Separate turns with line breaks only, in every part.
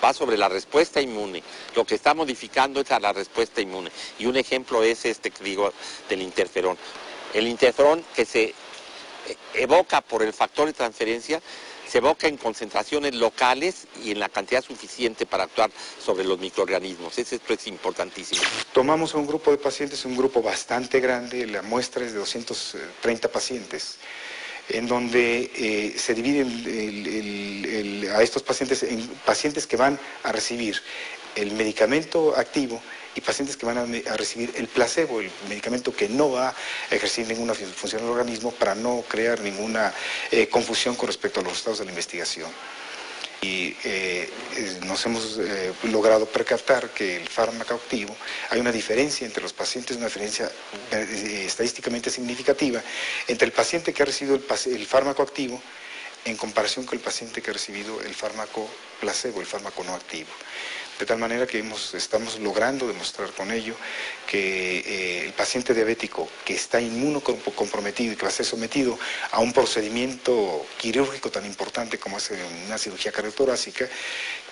va sobre la respuesta inmune. Lo que está modificando es a la respuesta inmune. Y un ejemplo es este que digo del interferón. El interferón que se evoca por el factor de transferencia, se evoca en concentraciones locales y en la cantidad suficiente para actuar sobre los microorganismos. Esto es importantísimo.
Tomamos a un grupo de pacientes, un grupo bastante grande, la muestra es de 230 pacientes, en donde se dividen a estos pacientes en pacientes que van a recibir el medicamento activo y pacientes que van a recibir el placebo, el medicamento que no va a ejercer ninguna función en el organismo para no crear ninguna confusión con respecto a los resultados de la investigación. Y nos hemos logrado percatar que el fármaco activo, hay una diferencia entre los pacientes, una diferencia estadísticamente significativa entre el paciente que ha recibido el fármaco activo en comparación con el paciente que ha recibido el fármaco placebo, el fármaco no activo. De tal manera que estamos logrando demostrar con ello que el paciente diabético que está inmunocomprometido y que va a ser sometido a un procedimiento quirúrgico tan importante como es una cirugía cardiotorácica,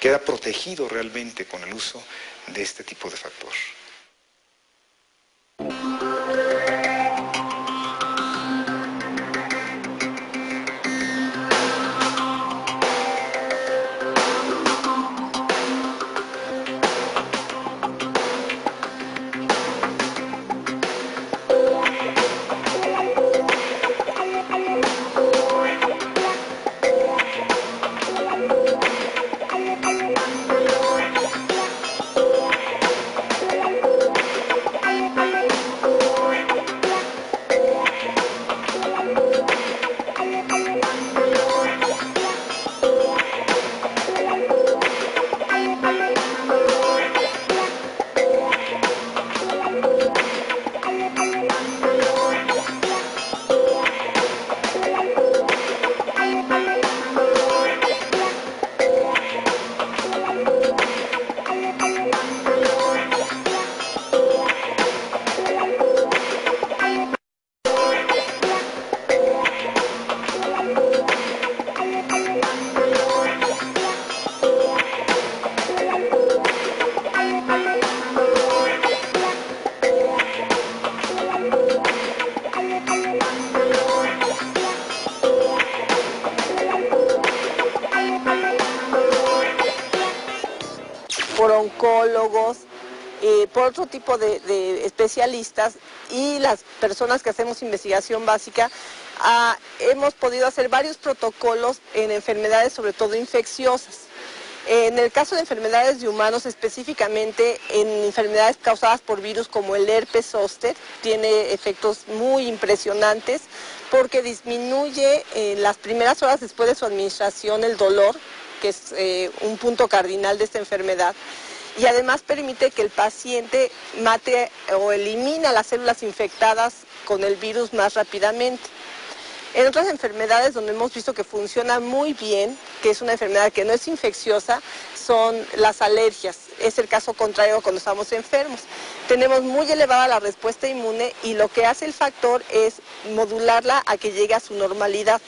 queda protegido realmente con el uso de este tipo de factor.
Por oncólogos, por otro tipo de especialistas y las personas que hacemos investigación básica, hemos podido hacer varios protocolos en enfermedades, sobre todo infecciosas. En el caso de enfermedades de humanos, específicamente en enfermedades causadas por virus como el herpes zóster, tiene efectos muy impresionantes porque disminuye en las primeras horas después de su administración el dolor, que es un punto cardinal de esta enfermedad, y además permite que el paciente mate o elimina las células infectadas con el virus más rápidamente. En otras enfermedades donde hemos visto que funciona muy bien, que es una enfermedad que no es infecciosa, son las alergias. Es el caso contrario cuando estamos enfermos. Tenemos muy elevada la respuesta inmune y lo que hace el factor es modularla a que llegue a su normalidad.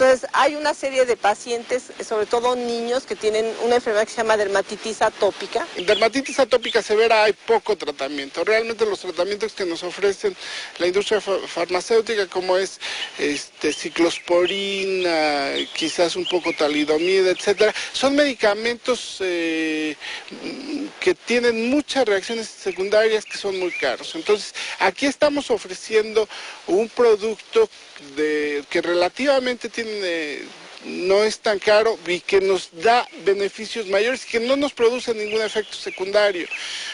Entonces, hay una serie de pacientes, sobre todo niños, que tienen una enfermedad que se llama dermatitis atópica.
En dermatitis atópica severa hay poco tratamiento. Realmente los tratamientos que nos ofrecen la industria farmacéutica, como es ciclosporina, quizás un poco talidomida, etcétera, son medicamentos que tienen muchas reacciones secundarias que son muy caros. Entonces, aquí estamos ofreciendo un producto que relativamente no es tan caro y que nos da beneficios mayores y que no nos produce ningún efecto secundario.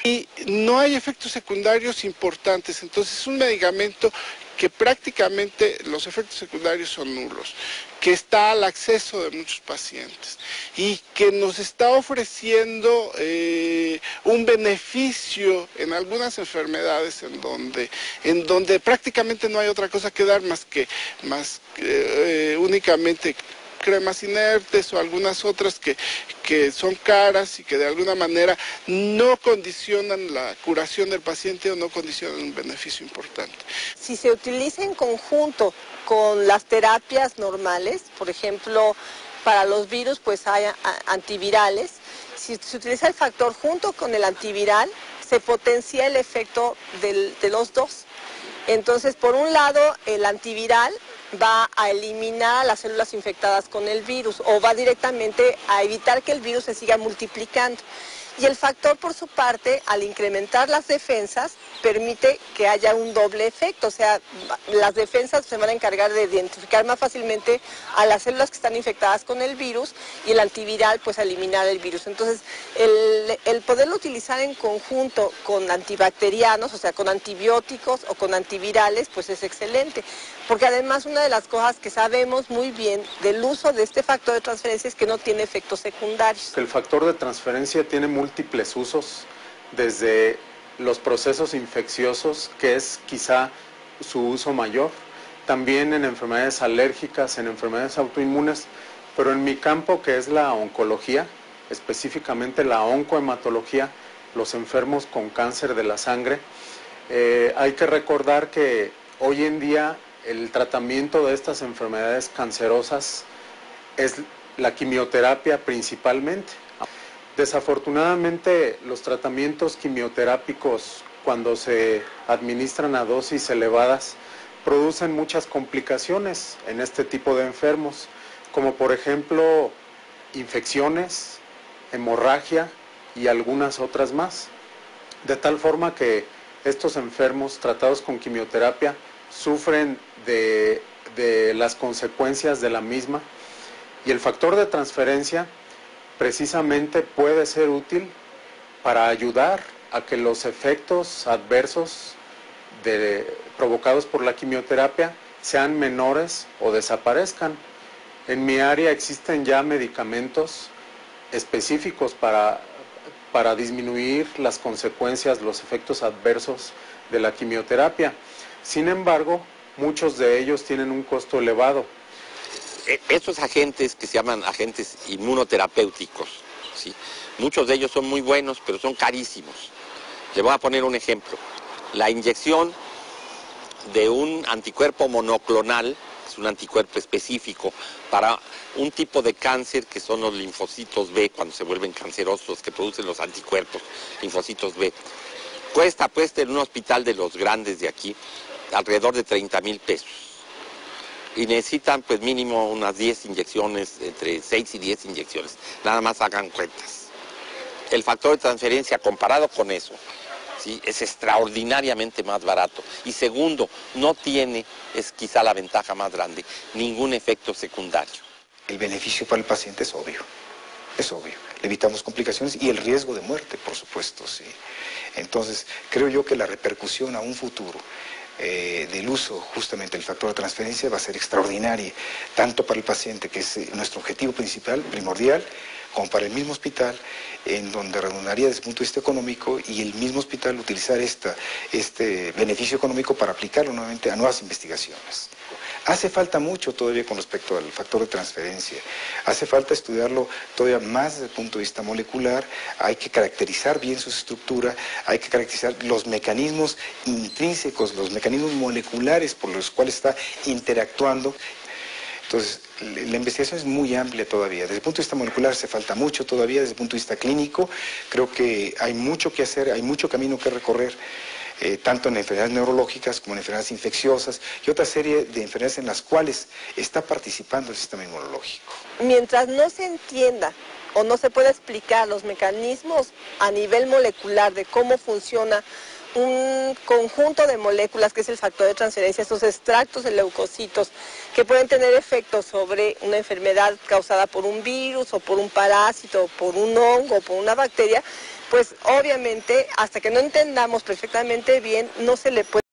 Y no hay efectos secundarios importantes, entonces es un medicamento que prácticamente los efectos secundarios son nulos, que está al acceso de muchos pacientes y que nos está ofreciendo un beneficio en algunas enfermedades en donde prácticamente no hay otra cosa que dar más que únicamente cremas inertes o algunas otras que son caras y que de alguna manera no condicionan la curación del paciente o no condicionan un beneficio importante.
Si se utiliza en conjunto con las terapias normales, por ejemplo, para los virus pues hay antivirales. Si se utiliza el factor junto con el antiviral, se potencia el efecto de los dos. Entonces, por un lado, el antiviral va a eliminar a las células infectadas con el virus o va directamente a evitar que el virus se siga multiplicando. Y el factor, por su parte, al incrementar las defensas, permite que haya un doble efecto. O sea, las defensas se van a encargar de identificar más fácilmente a las células que están infectadas con el virus y el antiviral, pues, a eliminar el virus. Entonces, el poderlo utilizar en conjunto con antibacterianos, o sea, con antibióticos o con antivirales, pues es excelente. Porque además, una de las cosas que sabemos muy bien del uso de este factor de transferencia es que no tiene efectos secundarios.
El factor de transferencia tiene múltiples usos, desde los procesos infecciosos, que es quizá su uso mayor, también en enfermedades alérgicas, en enfermedades autoinmunes, pero en mi campo, que es la oncología, específicamente la oncohematología, los enfermos con cáncer de la sangre, hay que recordar que hoy en día el tratamiento de estas enfermedades cancerosas es la quimioterapia principalmente. Desafortunadamente, los tratamientos quimioterápicos, cuando se administran a dosis elevadas, producen muchas complicaciones en este tipo de enfermos, como por ejemplo infecciones, hemorragia y algunas otras más. De tal forma que estos enfermos tratados con quimioterapia sufren de las consecuencias de la misma, y el factor de transferencia precisamente puede ser útil para ayudar a que los efectos adversos provocados por la quimioterapia sean menores o desaparezcan. En mi área existen ya medicamentos específicos para disminuir las consecuencias, los efectos adversos de la quimioterapia. Sin embargo, muchos de ellos tienen un costo elevado.
Estos agentes que se llaman agentes inmunoterapéuticos, ¿sí? Muchos de ellos son muy buenos, pero son carísimos. Le voy a poner un ejemplo. La inyección de un anticuerpo monoclonal, es un anticuerpo específico para un tipo de cáncer que son los linfocitos B, cuando se vuelven cancerosos, que producen los anticuerpos, linfocitos B. Cuesta en un hospital de los grandes de aquí alrededor de 30,000 pesos. Y necesitan pues mínimo unas 10 inyecciones, entre 6 y 10 inyecciones. Nada más hagan cuentas. El factor de transferencia comparado con eso, ¿sí?, es extraordinariamente más barato. Y segundo, no tiene, es quizá la ventaja más grande, ningún efecto secundario.
El beneficio para el paciente es obvio. Es obvio. Le evitamos complicaciones y el riesgo de muerte, por supuesto, sí. Entonces, creo yo que la repercusión a un futuro del uso justamente del factor de transferencia va a ser extraordinaria, tanto para el paciente, que es nuestro objetivo principal, primordial, como para el mismo hospital, en donde redundaría desde el punto de vista económico, y el mismo hospital utilizar este beneficio económico para aplicarlo nuevamente a nuevas investigaciones. Hace falta mucho todavía con respecto al factor de transferencia. Hace falta estudiarlo todavía más desde el punto de vista molecular. Hay que caracterizar bien su estructura, hay que caracterizar los mecanismos intrínsecos, los mecanismos moleculares por los cuales está interactuando. Entonces, la investigación es muy amplia todavía. Desde el punto de vista molecular hace falta mucho todavía. Desde el punto de vista clínico, creo que hay mucho que hacer, hay mucho camino que recorrer. Tanto en enfermedades neurológicas como en enfermedades infecciosas y otra serie de enfermedades en las cuales está participando el sistema inmunológico.
Mientras no se entienda o no se pueda explicar los mecanismos a nivel molecular de cómo funciona un conjunto de moléculas que es el factor de transferencia, estos extractos de leucocitos que pueden tener efectos sobre una enfermedad causada por un virus o por un parásito, o por un hongo o por una bacteria, pues obviamente hasta que no entendamos perfectamente bien no se le puede